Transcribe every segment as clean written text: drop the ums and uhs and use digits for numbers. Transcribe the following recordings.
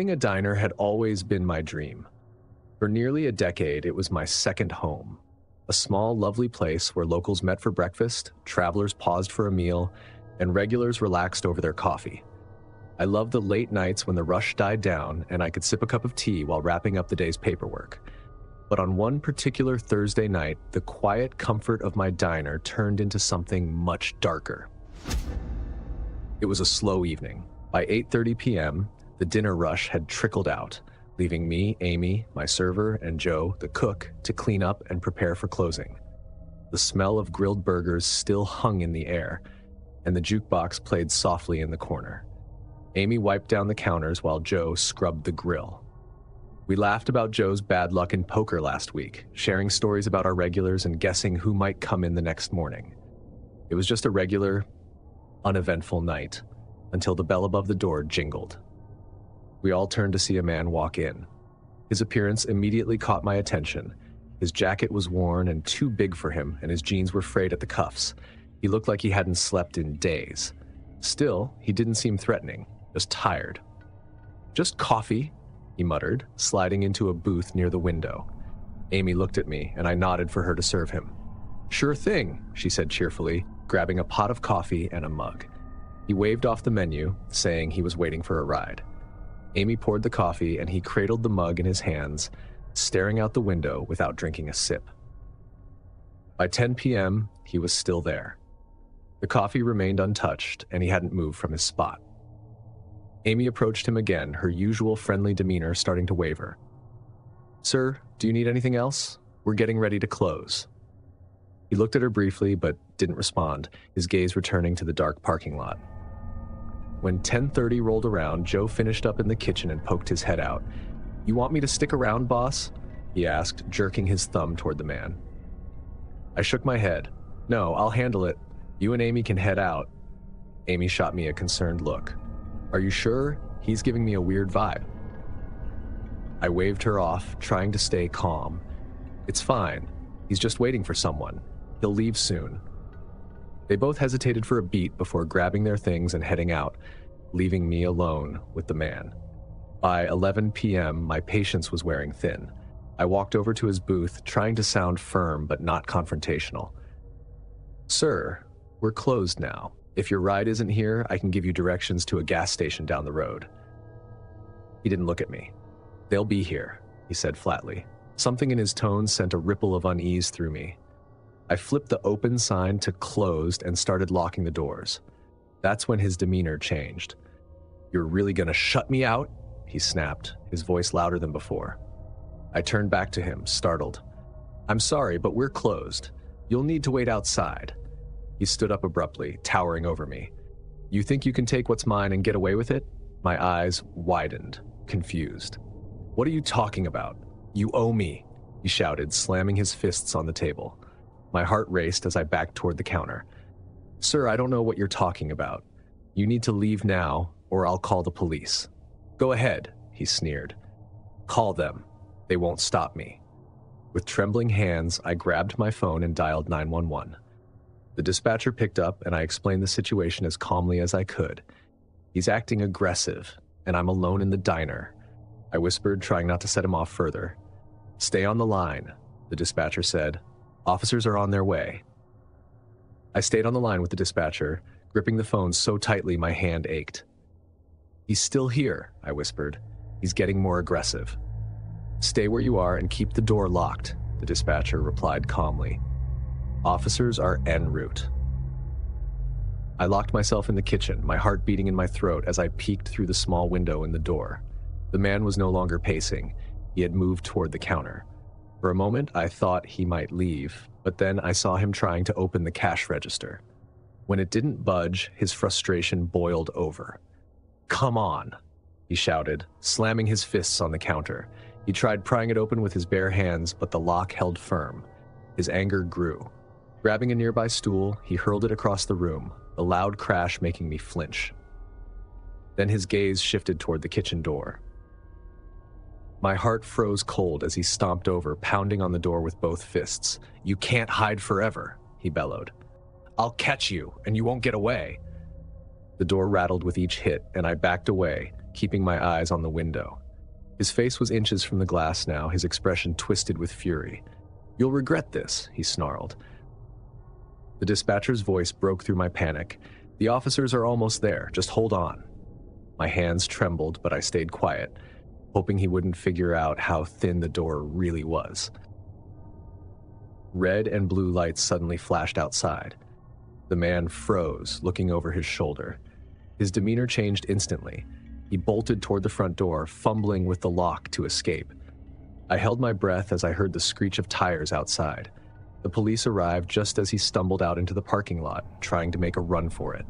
Owning a diner had always been my dream. For nearly a decade, it was my second home. A small, lovely place where locals met for breakfast, travelers paused for a meal, and regulars relaxed over their coffee. I loved the late nights when the rush died down and I could sip a cup of tea while wrapping up the day's paperwork. But on one particular Thursday night, the quiet comfort of my diner turned into something much darker. It was a slow evening. By 8:30 p.m., the dinner rush had trickled out, leaving me, Amy, my server, and Joe, the cook, to clean up and prepare for closing. The smell of grilled burgers still hung in the air, and the jukebox played softly in the corner. Amy wiped down the counters while Joe scrubbed the grill. We laughed about Joe's bad luck in poker last week, sharing stories about our regulars and guessing who might come in the next morning. It was just a regular, uneventful night, until the bell above the door jingled. We all turned to see a man walk in. His appearance immediately caught my attention. His jacket was worn and too big for him, and his jeans were frayed at the cuffs. He looked like he hadn't slept in days. Still, he didn't seem threatening, just tired. "Just coffee," he muttered, sliding into a booth near the window. Amy looked at me, and I nodded for her to serve him. "Sure thing," she said cheerfully, grabbing a pot of coffee and a mug. He waved off the menu, saying he was waiting for a ride. Amy poured the coffee, and he cradled the mug in his hands, staring out the window without drinking a sip. By 10 p.m., he was still there. The coffee remained untouched, and he hadn't moved from his spot. Amy approached him again, her usual friendly demeanor starting to waver. "Sir, do you need anything else? We're getting ready to close." He looked at her briefly, but didn't respond, his gaze returning to the dark parking lot. When 10:30 rolled around, Joe finished up in the kitchen and poked his head out. "You want me to stick around, boss?" he asked, jerking his thumb toward the man. I shook my head. "No, I'll handle it. You and Amy can head out." Amy shot me a concerned look. "Are you sure? He's giving me a weird vibe." I waved her off, trying to stay calm. "It's fine. He's just waiting for someone. He'll leave soon." They both hesitated for a beat before grabbing their things and heading out, leaving me alone with the man. By 11 p.m., my patience was wearing thin. I walked over to his booth, trying to sound firm but not confrontational. "Sir, we're closed now. If your ride isn't here, I can give you directions to a gas station down the road." He didn't look at me. "They'll be here," he said flatly. Something in his tone sent a ripple of unease through me. I flipped the open sign to closed and started locking the doors. That's when his demeanor changed. "You're really gonna shut me out?" he snapped, his voice louder than before. I turned back to him, startled. "I'm sorry, but we're closed. You'll need to wait outside." He stood up abruptly, towering over me. "You think you can take what's mine and get away with it?" My eyes widened, confused. "What are you talking about? You owe me," he shouted, slamming his fists on the table. My heart raced as I backed toward the counter. "Sir, I don't know what you're talking about. You need to leave now, or I'll call the police." "Go ahead," he sneered. "Call them. They won't stop me." With trembling hands, I grabbed my phone and dialed 911. The dispatcher picked up, and I explained the situation as calmly as I could. "He's acting aggressive, and I'm alone in the diner," I whispered, trying not to set him off further. "Stay on the line," the dispatcher said. "Officers are on their way." I stayed on the line with the dispatcher, gripping the phone so tightly my hand ached. "He's still here," I whispered. "He's getting more aggressive." "Stay where you are and keep the door locked," the dispatcher replied calmly. "Officers are en route." I locked myself in the kitchen, my heart beating in my throat as I peeked through the small window in the door. The man was no longer pacing. He had moved toward the counter. For a moment, I thought he might leave, but then I saw him trying to open the cash register. When it didn't budge, his frustration boiled over. "Come on," he shouted, slamming his fists on the counter. He tried prying it open with his bare hands, but the lock held firm. His anger grew. Grabbing a nearby stool, he hurled it across the room, the loud crash making me flinch. Then his gaze shifted toward the kitchen door. My heart froze cold as he stomped over, pounding on the door with both fists. "You can't hide forever," he bellowed. "I'll catch you, and you won't get away." The door rattled with each hit, and I backed away, keeping my eyes on the window. His face was inches from the glass now, his expression twisted with fury. "You'll regret this," he snarled. The dispatcher's voice broke through my panic. "The officers are almost there. Just hold on." My hands trembled, but I stayed quiet, hoping he wouldn't figure out how thin the door really was. Red and blue lights suddenly flashed outside. The man froze, looking over his shoulder. His demeanor changed instantly. He bolted toward the front door, fumbling with the lock to escape. I held my breath as I heard the screech of tires outside. The police arrived just as he stumbled out into the parking lot, trying to make a run for it.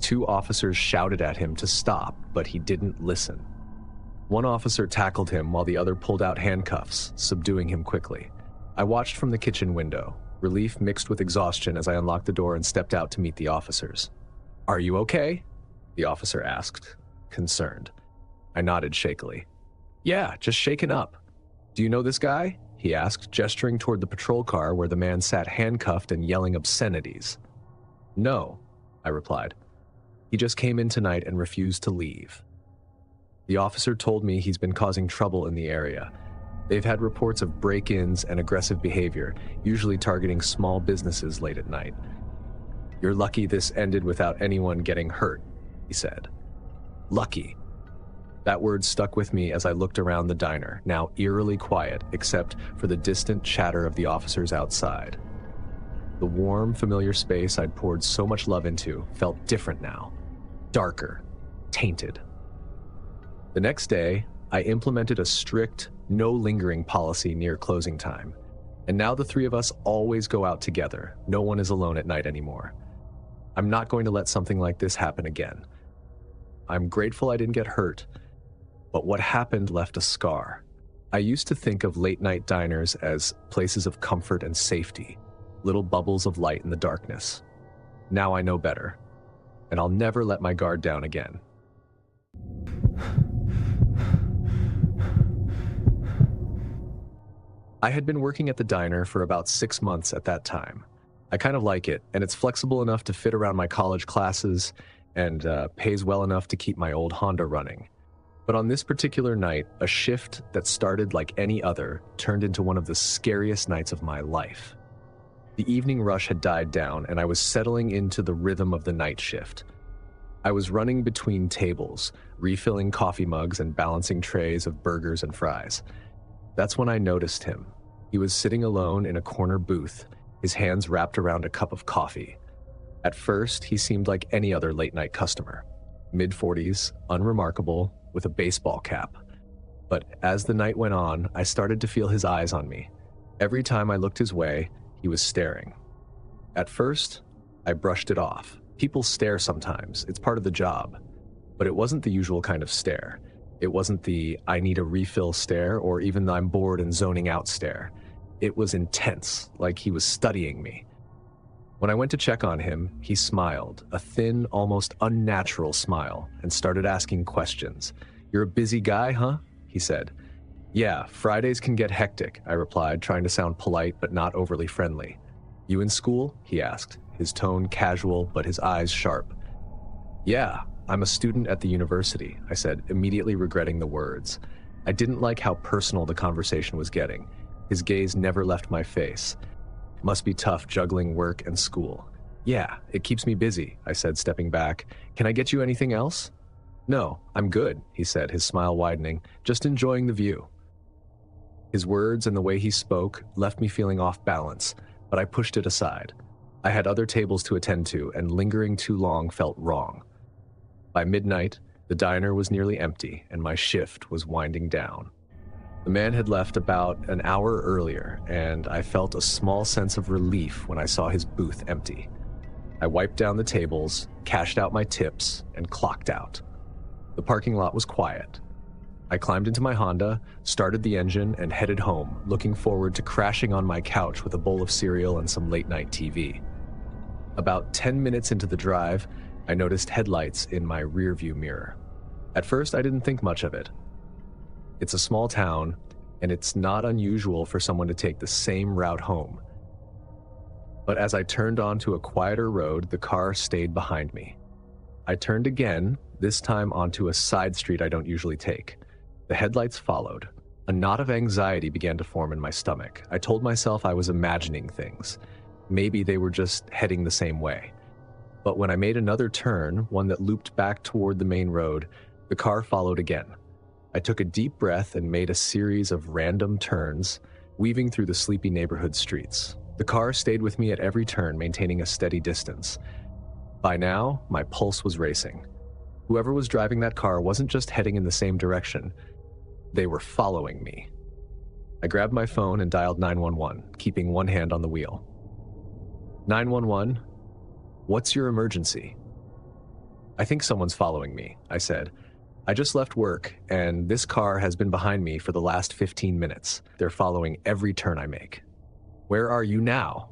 2 officers shouted at him to stop, but he didn't listen. One officer tackled him while the other pulled out handcuffs, subduing him quickly. I watched from the kitchen window, relief mixed with exhaustion as I unlocked the door and stepped out to meet the officers. "Are you okay?" the officer asked, concerned. I nodded shakily. "Yeah, just shaken up." "Do you know this guy?" he asked, gesturing toward the patrol car where the man sat handcuffed and yelling obscenities. "No," I replied. "He just came in tonight and refused to leave." The officer told me he's been causing trouble in the area. They've had reports of break-ins and aggressive behavior, usually targeting small businesses late at night. "You're lucky this ended without anyone getting hurt," he said. Lucky. That word stuck with me as I looked around the diner, now eerily quiet except for the distant chatter of the officers outside. The warm, familiar space I'd poured so much love into felt different now. Darker. Tainted. The next day, I implemented a strict, no lingering policy near closing time. And now the 3 of us always go out together. No one is alone at night anymore. I'm not going to let something like this happen again. I'm grateful I didn't get hurt, but what happened left a scar. I used to think of late-night diners as places of comfort and safety, little bubbles of light in the darkness. Now I know better, and I'll never let my guard down again. I had been working at the diner for about 6 months at that time. I kind of like it, and it's flexible enough to fit around my college classes and pays well enough to keep my old Honda running. But on this particular night, a shift that started like any other turned into one of the scariest nights of my life. The evening rush had died down, and I was settling into the rhythm of the night shift. I was running between tables, refilling coffee mugs and balancing trays of burgers and fries. That's when I noticed him. He was sitting alone in a corner booth, his hands wrapped around a cup of coffee. At first, he seemed like any other late-night customer. Mid-40s, unremarkable, with a baseball cap. But as the night went on, I started to feel his eyes on me. Every time I looked his way, he was staring. At first, I brushed it off. People stare sometimes, it's part of the job. But it wasn't the usual kind of stare. It wasn't the "I need a refill" stare or even the "I'm bored and zoning out" stare. It was intense, like he was studying me. When I went to check on him, he smiled, a thin, almost unnatural smile, and started asking questions. "You're a busy guy, huh?" he said. "Yeah, Fridays can get hectic," I replied, trying to sound polite but not overly friendly. "You in school?" he asked, his tone casual but his eyes sharp. "Yeah, I'm a student at the university," I said, immediately regretting the words. I didn't like how personal the conversation was getting. His gaze never left my face. Must be tough juggling work and school. "Yeah, it keeps me busy," I said, stepping back. "Can I get you anything else?" "No, I'm good," he said, his smile widening, "just enjoying the view." His words and the way he spoke left me feeling off balance, but I pushed it aside. I had other tables to attend to, and lingering too long felt wrong. By midnight, the diner was nearly empty, and my shift was winding down. The man had left about an hour earlier, and I felt a small sense of relief when I saw his booth empty. I wiped down the tables, cashed out my tips, and clocked out. The parking lot was quiet. I climbed into my Honda, started the engine, and headed home, looking forward to crashing on my couch with a bowl of cereal and some late-night TV. About 10 minutes into the drive, I noticed headlights in my rearview mirror. At first, I didn't think much of it. It's a small town, and it's not unusual for someone to take the same route home. But as I turned onto a quieter road, the car stayed behind me. I turned again, this time onto a side street I don't usually take. The headlights followed. A knot of anxiety began to form in my stomach. I told myself I was imagining things. Maybe they were just heading the same way. But when I made another turn, one that looped back toward the main road, the car followed again. I took a deep breath and made a series of random turns, weaving through the sleepy neighborhood streets. The car stayed with me at every turn, maintaining a steady distance. By now, my pulse was racing. Whoever was driving that car wasn't just heading in the same direction. They were following me. I grabbed my phone and dialed 911, keeping one hand on the wheel. 911, what's your emergency? I think someone's following me, I said. I just left work, and this car has been behind me for the last 15 minutes. They're following every turn I make. Where are you now?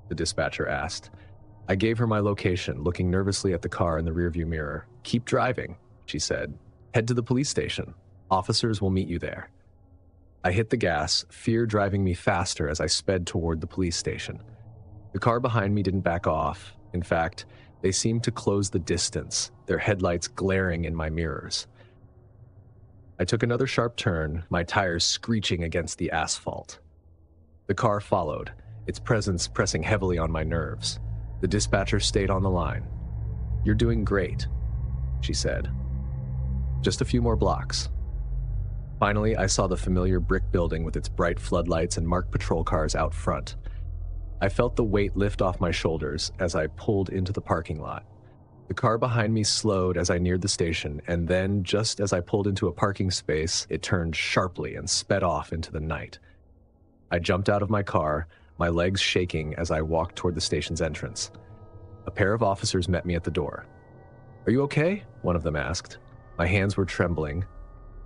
The dispatcher asked. I gave her my location, looking nervously at the car in the rearview mirror. Keep driving, she said. Head to the police station. Officers will meet you there. I hit the gas, fear driving me faster as I sped toward the police station. The car behind me didn't back off. In fact, they seemed to close the distance, their headlights glaring in my mirrors. I took another sharp turn, my tires screeching against the asphalt. The car followed, its presence pressing heavily on my nerves. The dispatcher stayed on the line. You're doing great, she said. Just a few more blocks. Finally, I saw the familiar brick building with its bright floodlights and marked patrol cars out front. I felt the weight lift off my shoulders as I pulled into the parking lot. The car behind me slowed as I neared the station, and then, just as I pulled into a parking space, it turned sharply and sped off into the night. I jumped out of my car, my legs shaking as I walked toward the station's entrance. A pair of officers met me at the door. Are you okay? One of them asked. My hands were trembling.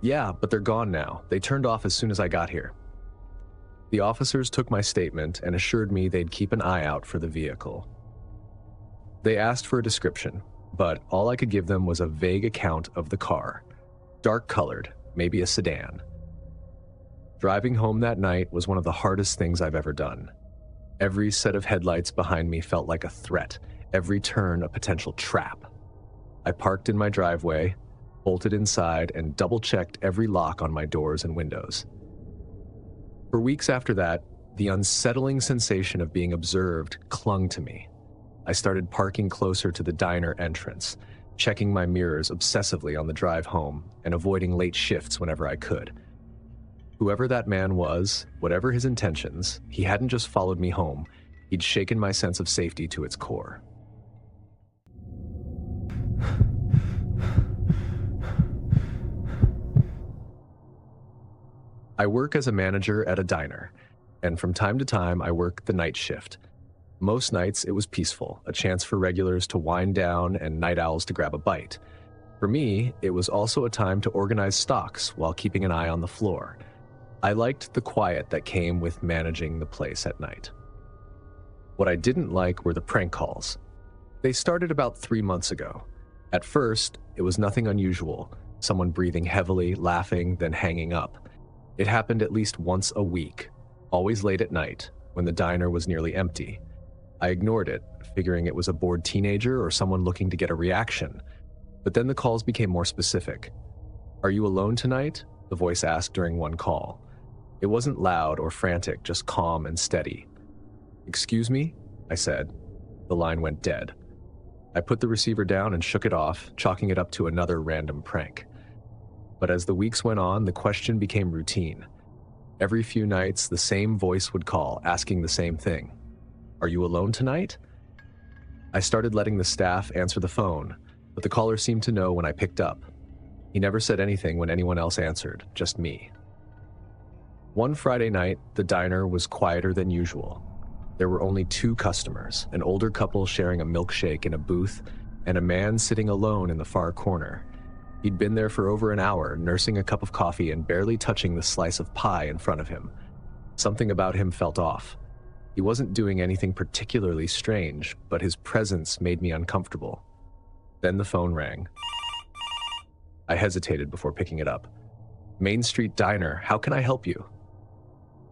Yeah, but they're gone now. They turned off as soon as I got here. The officers took my statement and assured me they'd keep an eye out for the vehicle. They asked for a description, but all I could give them was a vague account of the car. Dark-colored, maybe a sedan. Driving home that night was one of the hardest things I've ever done. Every set of headlights behind me felt like a threat, every turn a potential trap. I parked in my driveway, bolted inside, and double-checked every lock on my doors and windows. For weeks after that, the unsettling sensation of being observed clung to me. I started parking closer to the diner entrance, checking my mirrors obsessively on the drive home, and avoiding late shifts whenever I could. Whoever that man was, whatever his intentions, he hadn't just followed me home, he'd shaken my sense of safety to its core. I work as a manager at a diner, and from time to time I work the night shift. Most nights it was peaceful, a chance for regulars to wind down and night owls to grab a bite. For me, it was also a time to organize stocks while keeping an eye on the floor. I liked the quiet that came with managing the place at night. What I didn't like were the prank calls. They started about 3 months ago. At first, it was nothing unusual, someone breathing heavily, laughing, then hanging up. It happened at least once a week, always late at night, when the diner was nearly empty. I ignored it, figuring it was a bored teenager or someone looking to get a reaction. But then the calls became more specific. Are you alone tonight? The voice asked during one call. It wasn't loud or frantic, just calm and steady. Excuse me? I said. The line went dead. I put the receiver down and shook it off, chalking it up to another random prank. But as the weeks went on, the question became routine. Every few nights, the same voice would call, asking the same thing. Are you alone tonight? I started letting the staff answer the phone, but the caller seemed to know when I picked up. He never said anything when anyone else answered, just me. One Friday night, the diner was quieter than usual. There were only 2 customers, an older couple sharing a milkshake in a booth, and a man sitting alone in the far corner. He'd been there for over an hour, nursing a cup of coffee and barely touching the slice of pie in front of him. Something about him felt off. He wasn't doing anything particularly strange, but his presence made me uncomfortable. Then the phone rang. I hesitated before picking it up. Main Street Diner, how can I help you?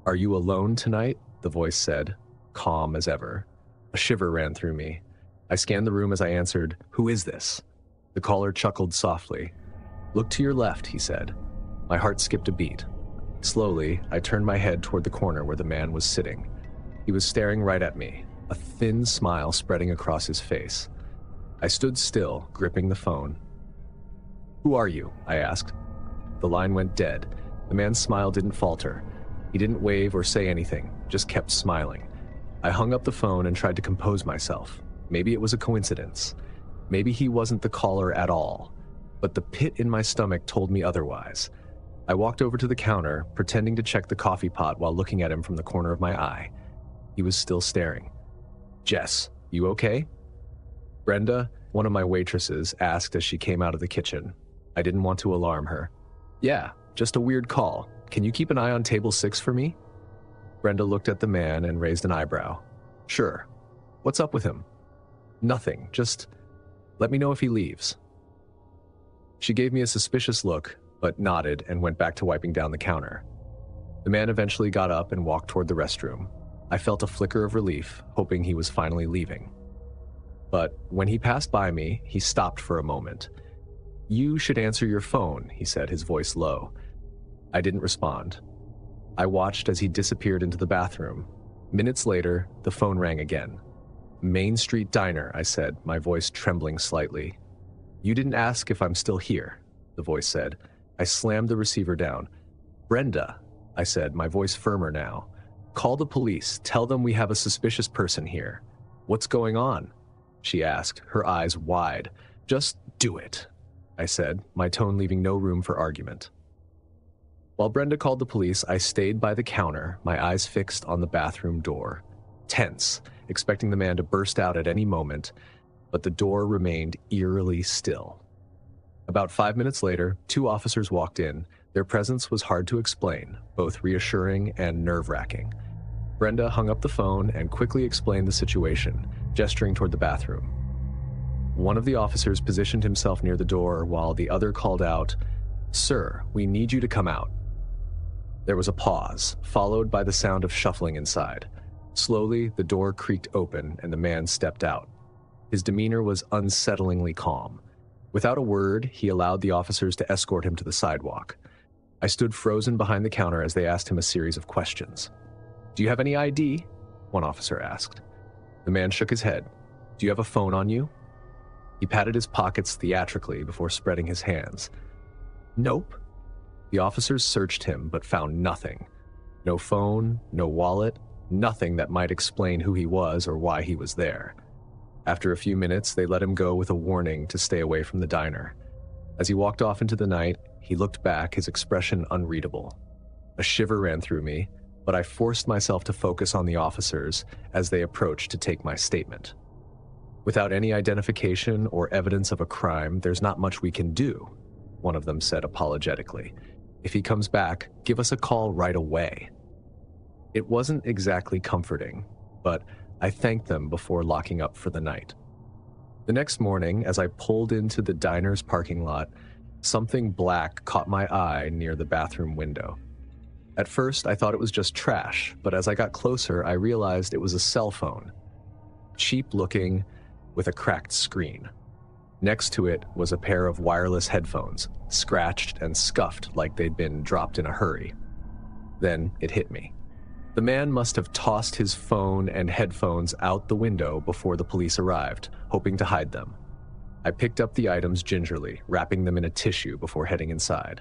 Are you alone tonight? The voice said, calm as ever. A shiver ran through me. I scanned the room as I answered, who is this? The caller chuckled softly. "Look to your left," he said. My heart skipped a beat. Slowly, I turned my head toward the corner where the man was sitting. He was staring right at me, a thin smile spreading across his face. I stood still, gripping the phone. "Who are you?" I asked. The line went dead. The man's smile didn't falter. He didn't wave or say anything, just kept smiling. I hung up the phone and tried to compose myself. Maybe it was a coincidence. Maybe he wasn't the caller at all. But the pit in my stomach told me otherwise. I walked over to the counter, pretending to check the coffee pot while looking at him from the corner of my eye. He was still staring. "Jess, you okay?" Brenda, one of my waitresses, asked as she came out of the kitchen. I didn't want to alarm her. "Yeah, just a weird call. Can you keep an eye on table 6 for me?" Brenda looked at the man and raised an eyebrow. "Sure. What's up with him?" "Nothing, just let me know if he leaves." She gave me a suspicious look, but nodded and went back to wiping down the counter. The man eventually got up and walked toward the restroom. I felt a flicker of relief, hoping he was finally leaving. But when he passed by me, he stopped for a moment. "You should answer your phone," he said, his voice low. I didn't respond. I watched as he disappeared into the bathroom. Minutes later, the phone rang again. "Main Street Diner," I said, my voice trembling slightly. "You didn't ask if I'm still here," the voice said. I slammed the receiver down. "Brenda," I said, my voice firmer now. "Call the police. Tell them we have a suspicious person here." "What's going on?" she asked, her eyes wide. "Just do it," I said, my tone leaving no room for argument. While Brenda called the police, I stayed by the counter, my eyes fixed on the bathroom door. Tense, expecting the man to burst out at any moment, but the door remained eerily still. About 5 minutes later, 2 officers walked in. Their presence was hard to explain, both reassuring and nerve-wracking. Brenda hung up the phone and quickly explained the situation, gesturing toward the bathroom. One of the officers positioned himself near the door while the other called out, "Sir, we need you to come out." There was a pause, followed by the sound of shuffling inside. Slowly, the door creaked open and the man stepped out. His demeanor was unsettlingly calm. Without a word, he allowed the officers to escort him to the sidewalk. I stood frozen behind the counter as they asked him a series of questions. "Do you have any ID?" one officer asked. The man shook his head. "Do you have a phone on you?" He patted his pockets theatrically before spreading his hands. "Nope." The officers searched him but found nothing. No phone, no wallet, nothing that might explain who he was or why he was there. After a few minutes, they let him go with a warning to stay away from the diner. As he walked off into the night, he looked back, his expression unreadable. A shiver ran through me, but I forced myself to focus on the officers as they approached to take my statement. "Without any identification or evidence of a crime, there's not much we can do," one of them said apologetically. "If he comes back, give us a call right away." It wasn't exactly comforting, but I thanked them before locking up for the night. The next morning, as I pulled into the diner's parking lot, something black caught my eye near the bathroom window. At first, I thought it was just trash, but as I got closer, I realized it was a cell phone. Cheap-looking, with a cracked screen. Next to it was a pair of wireless headphones, scratched and scuffed like they'd been dropped in a hurry. Then it hit me. The man must have tossed his phone and headphones out the window before the police arrived, hoping to hide them. I picked up the items gingerly, wrapping them in a tissue before heading inside.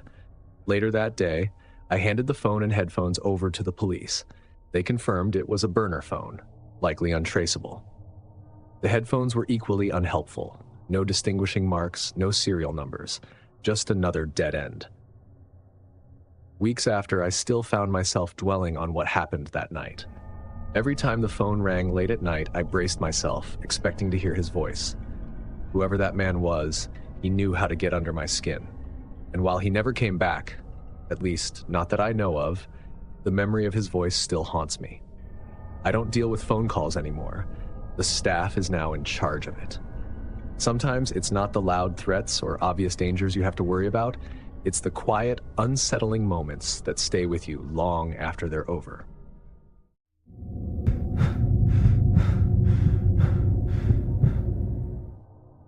Later that day, I handed the phone and headphones over to the police. They confirmed it was a burner phone, likely untraceable. The headphones were equally unhelpful. No distinguishing marks, no serial numbers, just another dead end. Weeks after, I still found myself dwelling on what happened that night. Every time the phone rang late at night, I braced myself, expecting to hear his voice. Whoever that man was, he knew how to get under my skin. And while he never came back, at least not that I know of, the memory of his voice still haunts me. I don't deal with phone calls anymore. The staff is now in charge of it. Sometimes it's not the loud threats or obvious dangers you have to worry about. It's the quiet, unsettling moments that stay with you long after they're over.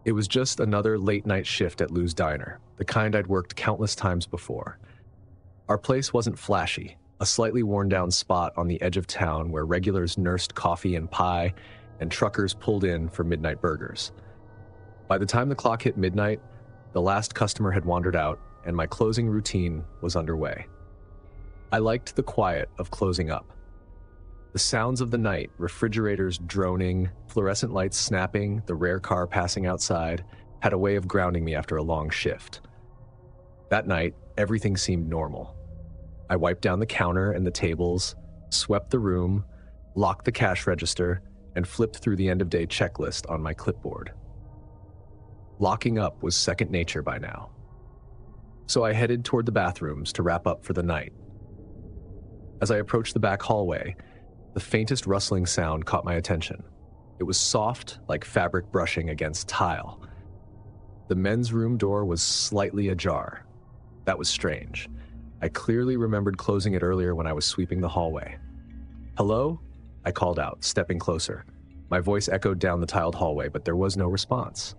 It was just another late-night shift at Lou's Diner, the kind I'd worked countless times before. Our place wasn't flashy, a slightly worn-down spot on the edge of town where regulars nursed coffee and pie and truckers pulled in for midnight burgers. By the time the clock hit midnight, the last customer had wandered out, and my closing routine was underway. I liked the quiet of closing up. The sounds of the night, refrigerators droning, fluorescent lights snapping, the rare car passing outside, had a way of grounding me after a long shift. That night, everything seemed normal. I wiped down the counter and the tables, swept the room, locked the cash register, and flipped through the end-of-day checklist on my clipboard. Locking up was second nature by now. So I headed toward the bathrooms to wrap up for the night. As I approached the back hallway, the faintest rustling sound caught my attention. It was soft, like fabric brushing against tile. The men's room door was slightly ajar. That was strange. I clearly remembered closing it earlier when I was sweeping the hallway. "Hello?" I called out, stepping closer. My voice echoed down the tiled hallway, but there was no response.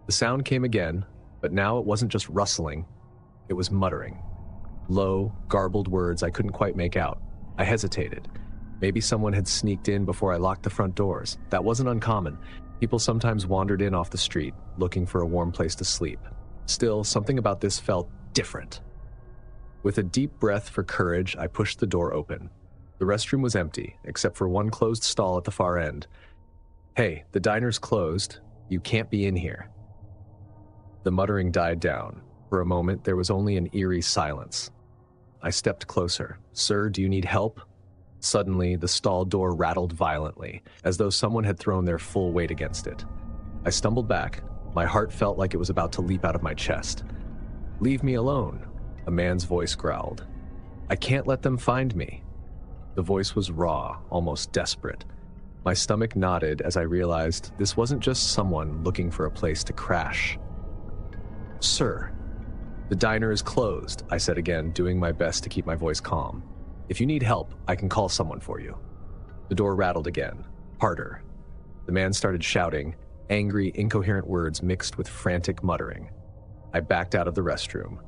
The sound came again, but now it wasn't just rustling, it was muttering. Low, garbled words I couldn't quite make out. I hesitated. Maybe someone had sneaked in before I locked the front doors. That wasn't uncommon. People sometimes wandered in off the street, looking for a warm place to sleep. Still, something about this felt different. With a deep breath for courage, I pushed the door open. The restroom was empty, except for one closed stall at the far end. "Hey, the diner's closed. You can't be in here." The muttering died down. For a moment, there was only an eerie silence. I stepped closer. "Sir, do you need help?" Suddenly, the stall door rattled violently, as though someone had thrown their full weight against it. I stumbled back. My heart felt like it was about to leap out of my chest. "Leave me alone," a man's voice growled. "I can't let them find me." The voice was raw, almost desperate. My stomach knotted as I realized this wasn't just someone looking for a place to crash. "Sir, the diner is closed," I said again, doing my best to keep my voice calm. "If you need help, I can call someone for you." The door rattled again, harder. The man started shouting, angry, incoherent words mixed with frantic muttering. I backed out of the restroom.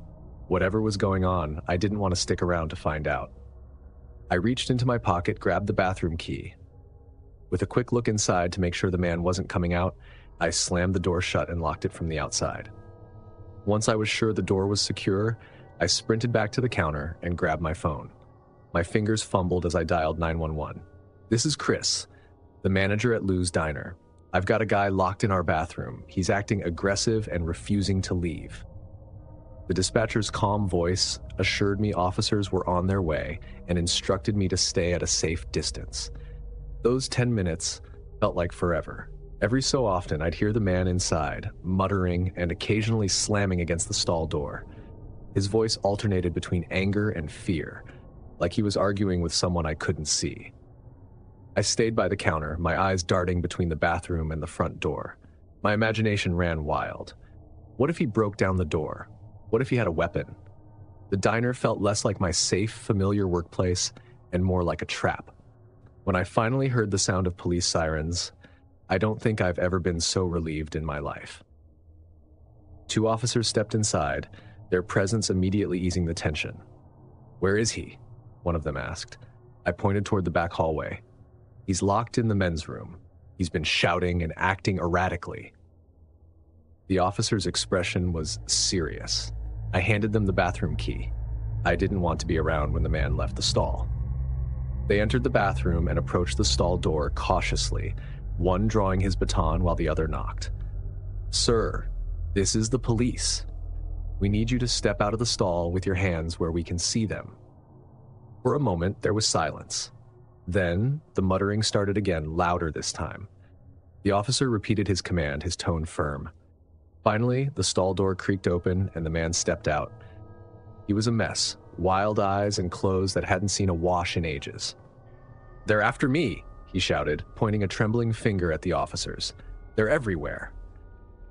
Whatever was going on, I didn't want to stick around to find out. I reached into my pocket, grabbed the bathroom key. With a quick look inside to make sure the man wasn't coming out, I slammed the door shut and locked it from the outside. Once I was sure the door was secure, I sprinted back to the counter and grabbed my phone. My fingers fumbled as I dialed 911. "This is Chris, the manager at Lou's Diner. I've got a guy locked in our bathroom. He's acting aggressive and refusing to leave." The dispatcher's calm voice assured me officers were on their way and instructed me to stay at a safe distance. Those 10 minutes felt like forever. Every so often, I'd hear the man inside, muttering and occasionally slamming against the stall door. His voice alternated between anger and fear, like he was arguing with someone I couldn't see. I stayed by the counter, my eyes darting between the bathroom and the front door. My imagination ran wild. What if he broke down the door? What if he had a weapon? The diner felt less like my safe, familiar workplace and more like a trap. When I finally heard the sound of police sirens, I don't think I've ever been so relieved in my life. 2 officers stepped inside, their presence immediately easing the tension. "Where is he?" one of them asked. I pointed toward the back hallway. "He's locked in the men's room. He's been shouting and acting erratically." The officer's expression was serious. I handed them the bathroom key. I didn't want to be around when the man left the stall. They entered the bathroom and approached the stall door cautiously, one drawing his baton while the other knocked. "Sir, this is the police. We need you to step out of the stall with your hands where we can see them." For a moment, there was silence. Then, the muttering started again, louder this time. The officer repeated his command, his tone firm. Finally, the stall door creaked open and the man stepped out. He was a mess, wild eyes and clothes that hadn't seen a wash in ages. "They're after me," he shouted, pointing a trembling finger at the officers. "They're everywhere."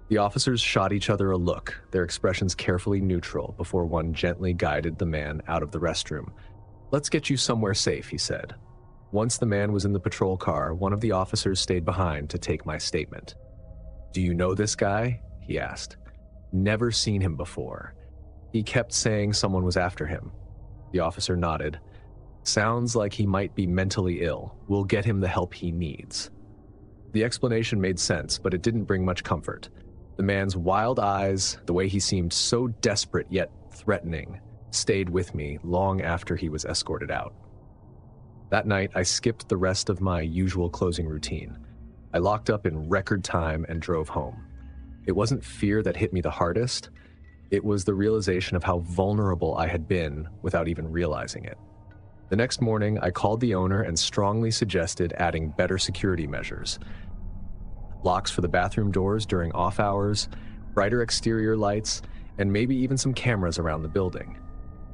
The officers shot each other a look, their expressions carefully neutral, before one gently guided the man out of the restroom. "Let's get you somewhere safe," he said. Once the man was in the patrol car, one of the officers stayed behind to take my statement. "Do you know this guy?" he asked. "Never seen him before. He kept saying someone was after him." The officer nodded. "Sounds like he might be mentally ill. We'll get him the help he needs." The explanation made sense, but it didn't bring much comfort. The man's wild eyes, the way he seemed so desperate yet threatening, stayed with me long after he was escorted out. That night, I skipped the rest of my usual closing routine. I locked up in record time and drove home. It wasn't fear that hit me the hardest. It was the realization of how vulnerable I had been without even realizing it. The next morning, I called the owner and strongly suggested adding better security measures. Locks for the bathroom doors during off hours, brighter exterior lights, and maybe even some cameras around the building.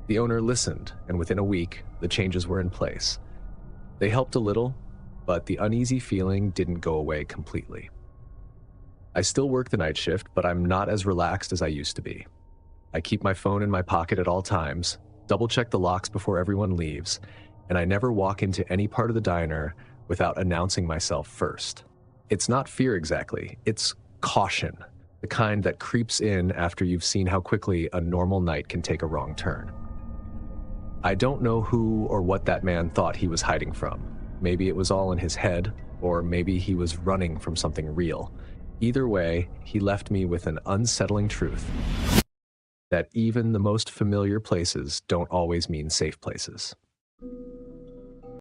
The owner listened, and within a week, the changes were in place. They helped a little, but the uneasy feeling didn't go away completely. I still work the night shift, but I'm not as relaxed as I used to be. I keep my phone in my pocket at all times, double-check the locks before everyone leaves, and I never walk into any part of the diner without announcing myself first. It's not fear exactly, it's caution, the kind that creeps in after you've seen how quickly a normal night can take a wrong turn. I don't know who or what that man thought he was hiding from. Maybe it was all in his head, or maybe he was running from something real. Either way, he left me with an unsettling truth that even the most familiar places don't always mean safe places.